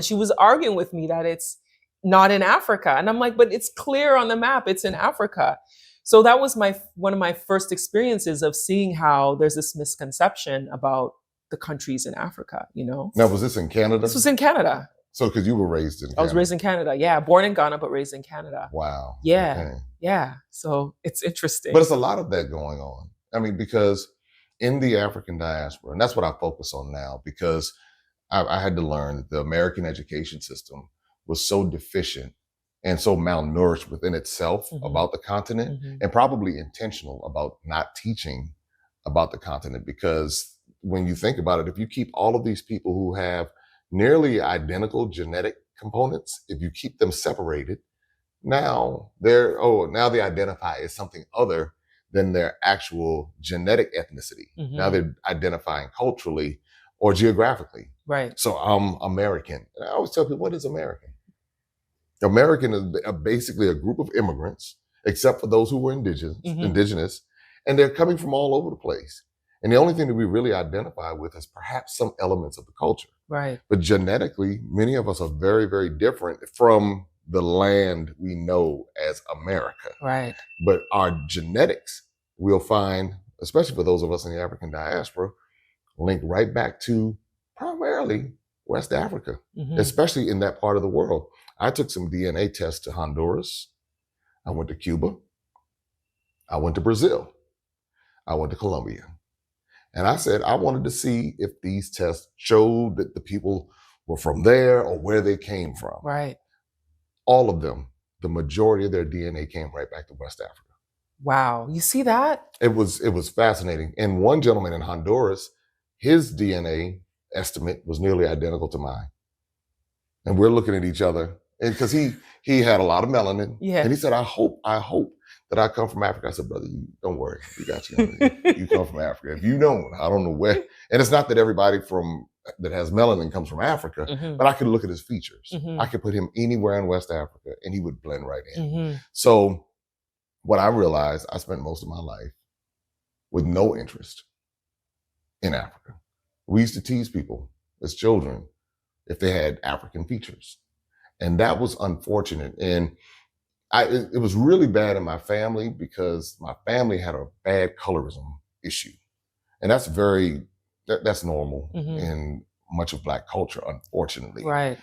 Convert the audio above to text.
She was arguing with me that it's not in Africa. And I'm like, but it's clear on the map, it's in Africa. So that was one of my first experiences of seeing how there's this misconception about the countries in Africa, you know? Now, was this in Canada? This was in Canada. So, because you were raised in Canada. I was raised in Canada, yeah. Born in Ghana, but raised in Canada. Wow. Yeah, Okay. yeah. So it's interesting. But it's a lot of that going on. I mean, because in the African diaspora, and that's what I focus on now, because I had to learn that the American education system was so deficient and so malnourished within itself about the continent, and probably intentional about not teaching about the continent. Because when you think about it, if you keep all of these people who have nearly identical genetic components, if you keep them separated, now they identify as something other than their actual genetic ethnicity. Now they're identifying culturally or geographically. Right. So I'm American. And I always tell people, what is American? American is basically a group of immigrants, except for those who were indigenous, and they're coming from all over the place. And the only thing that we really identify with is perhaps some elements of the culture. Right. But genetically, many of us are very, very different from the land we know as America. Right. But our genetics, we'll find, especially for those of us in the African diaspora, link right back to primarily West Africa, especially in that part of the world. I took some DNA tests to Honduras. I went to Cuba. I went to Brazil. I went to Colombia. And I said, I wanted to see if these tests showed that the people were from there or where they came from. Right. All of them, the majority of their DNA came right back to West Africa. Wow. You see that? It was fascinating. And one gentleman in Honduras, his DNA estimate was nearly identical to mine. And we're looking at each other, and because he had a lot of melanin. Yeah. And he said, I hope that I come from Africa. I said, brother, don't worry. We got you. You come from Africa. If you don't, I don't know where. And it's not that everybody that has melanin comes from Africa, but I could look at his features. I could put him anywhere in West Africa and he would blend right in. So what I realized, I spent most of my life with no interest in Africa. We used to tease people as children if they had African features. And that was unfortunate. And it was really bad in my family because my family had a bad colorism issue. And that's normal in much of Black culture, unfortunately. Right.